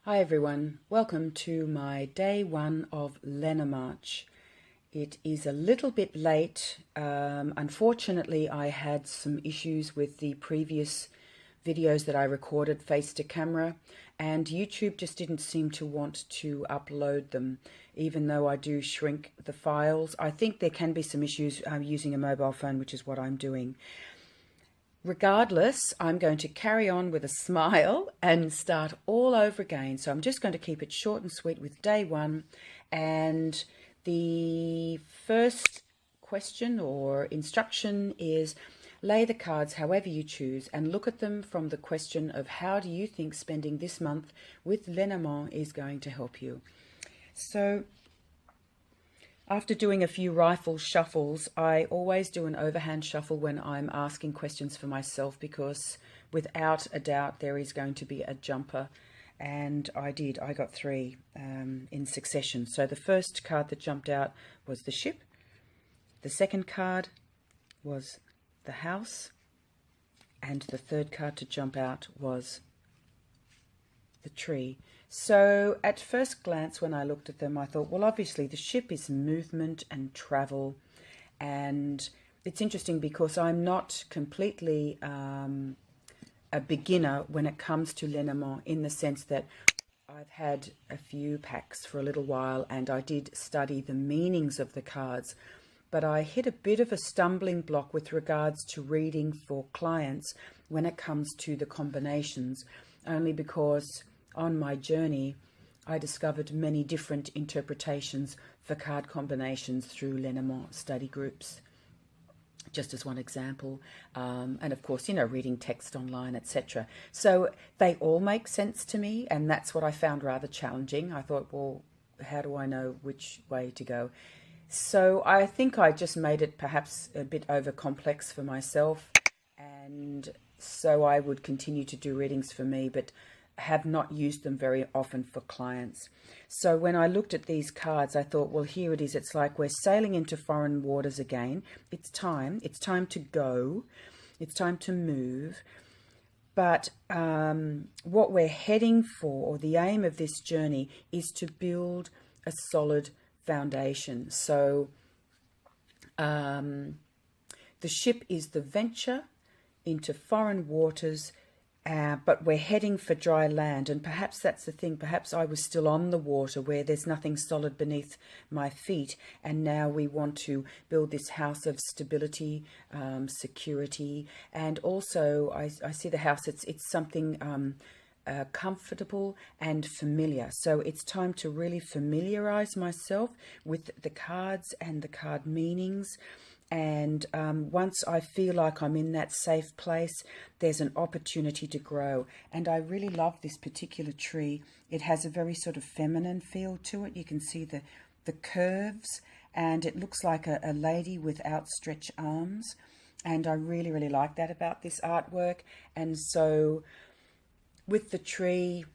Hi everyone, welcome to my day one of Lenomarch. It is a little bit late. Unfortunately, I had some issues with the previous videos that I recorded face to camera, and YouTube just didn't seem to want to upload them, even though I do shrink the files. I think there can be some issues using a mobile phone, which is what I'm doing. Regardless, I'm going to carry on with a smile and start all over again. So I'm just going to keep it short and sweet with day one. And the first question or instruction is lay the cards however you choose and look at them from the question of how do you think spending this month with Lenomarch is going to help you. So after doing a few rifle shuffles, I always do an overhand shuffle when I'm asking questions for myself, because without a doubt there is going to be a jumper. And I got three in succession. So the first card that jumped out was the ship. The second card was the house. And the third card to jump out was the tree. So at first glance, when I looked at them, I thought, well, obviously the ship is movement and travel. And it's interesting because I'm not completely a beginner when it comes to Lenomarch, in the sense that I've had a few packs for a little while and I did study the meanings of the cards. But I hit a bit of a stumbling block with regards to reading for clients when it comes to the combinations, only because on my journey, I discovered many different interpretations for card combinations through Lenomarch study groups, just as one example. And of course, reading text online, etc. So they all make sense to me, and that's what I found rather challenging. I thought, well, how do I know which way to go? So I think I just made it perhaps a bit over complex for myself, and so I would continue to do readings for me, but have not used them very often for clients. So when I looked at these cards, I thought, well, here it is. It's like we're sailing into foreign waters again. It's time to go. It's time to move. But what we're heading for, or the aim of this journey, is to build a solid foundation. So the ship is the venture into foreign waters, but we're heading for dry land. And perhaps that's the thing. Perhaps I was still on the water where there's nothing solid beneath my feet. And now we want to build this house of stability, security. And also I see the house, it's something comfortable and familiar. So it's time to really familiarize myself with the cards and the card meanings. And once I feel like I'm in that safe place, there's an opportunity to grow. And I really love this particular tree. It has a very sort of feminine feel to it. You can see the curves, and it looks like a lady with outstretched arms. And I really, really like that about this artwork. And so with the tree,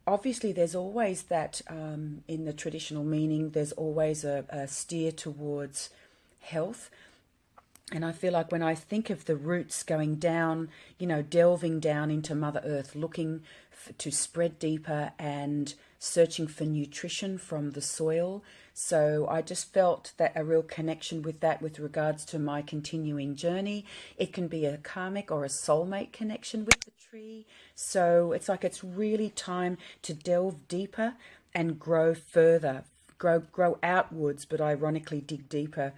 obviously there's always that, in the traditional meaning, there's always a steer towards health. And I feel like when I think of the roots going down, delving down into Mother Earth, looking to spread deeper and searching for nutrition from the soil. So I just felt that a real connection with that with regards to my continuing journey. It can be a karmic or a soulmate connection with the tree. So it's like it's really time to delve deeper and grow further, grow outwards, but ironically dig deeper.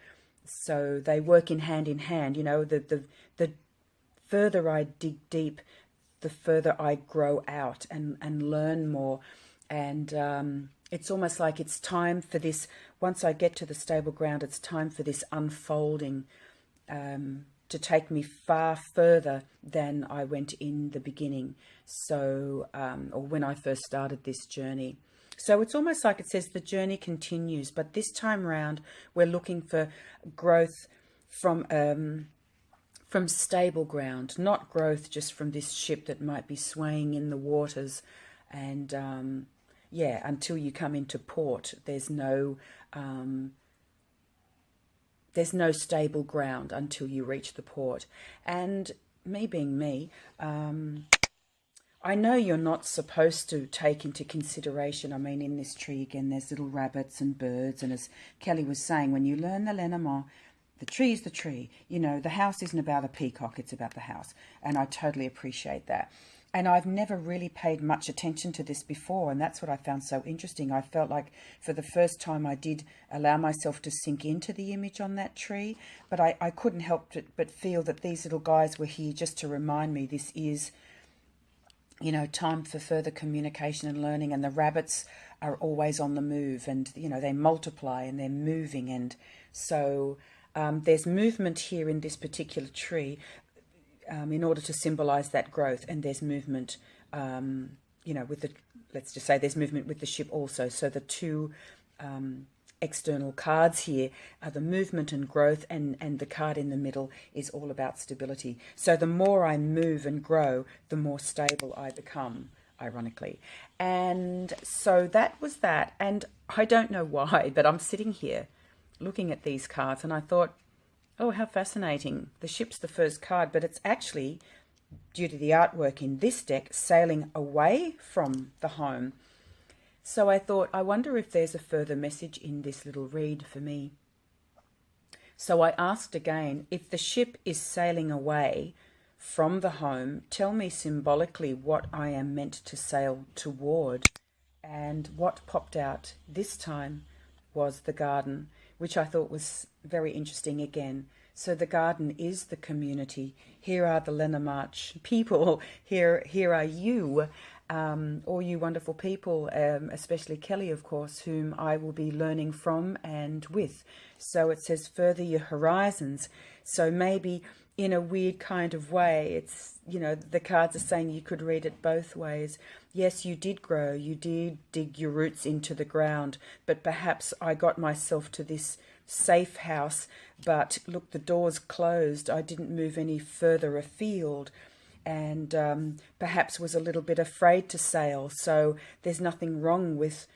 So they work in hand. The further I dig deep, the further I grow out and learn more. And it's almost like it's time for this. Once I get to the stable ground, it's time for this unfolding to take me far further than I went in the beginning. So, or when I first started this journey. So it's almost like it says the journey continues, but this time round we're looking for growth from stable ground, not growth just from this ship that might be swaying in the waters. And until you come into port, there's no stable ground until you reach the port. And me being me, I know you're not supposed to take into consideration, I mean, in this tree again, there's little rabbits and birds. And as Kelly was saying, when you learn the Lenomarch, the tree is the tree. You know, the house isn't about a peacock, it's about the house. And I totally appreciate that. And I've never really paid much attention to this before, and that's what I found so interesting. I felt like for the first time I did allow myself to sink into the image on that tree, but I couldn't help but feel that these little guys were here just to remind me this is, you know, time for further communication and learning. And the rabbits are always on the move, and, you know, they multiply and they're moving. And so there's movement here in this particular tree. In order to symbolize that growth, and there's movement, you know, with the, let's just say there's movement with the ship also. So the two external cards here are the movement and growth, and the card in the middle is all about stability. So the more I move and grow, the more stable I become, ironically. And so that was that. And I don't know why, but I'm sitting here looking at these cards, and I thought, oh, how fascinating. The ship's the first card, but it's actually, due to the artwork in this deck, sailing away from the home. So I thought, I wonder if there's a further message in this little read for me. So I asked again, if the ship is sailing away from the home, tell me symbolically what I am meant to sail toward. And what popped out this time was the garden, which I thought was very interesting again. So the garden is the community. Here are the Lenomarch people. Here are you, all you wonderful people, especially Kelly, of course, whom I will be learning from and with. So it says, further your horizons. So maybe in a weird kind of way, it's, you know, the cards are saying you could read it both ways. Yes, you did grow, you did dig your roots into the ground, but perhaps I got myself to this safe house, but look, the door's closed. I didn't move any further afield, and perhaps was a little bit afraid to sail. So there's nothing wrong with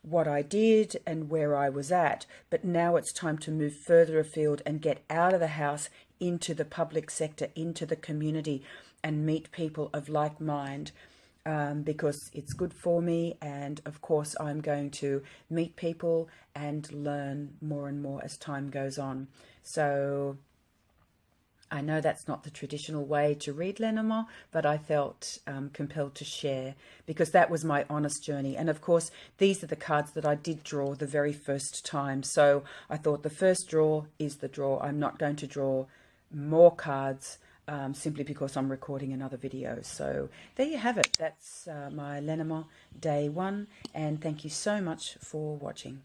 what I did and where I was at, but now it's time to move further afield and get out of the house into the public sector, into the community, and meet people of like mind, because it's good for me. And of course I'm going to meet people and learn more and more as time goes on. So I know that's not the traditional way to read Lenomarch, but I felt compelled to share, because that was my honest journey. And of course, these are the cards that I did draw the very first time. So I thought the first draw is the draw. I'm not going to draw more cards simply because I'm recording another video. So there you have it. That's my Lenomarch Day 1. And thank you so much for watching.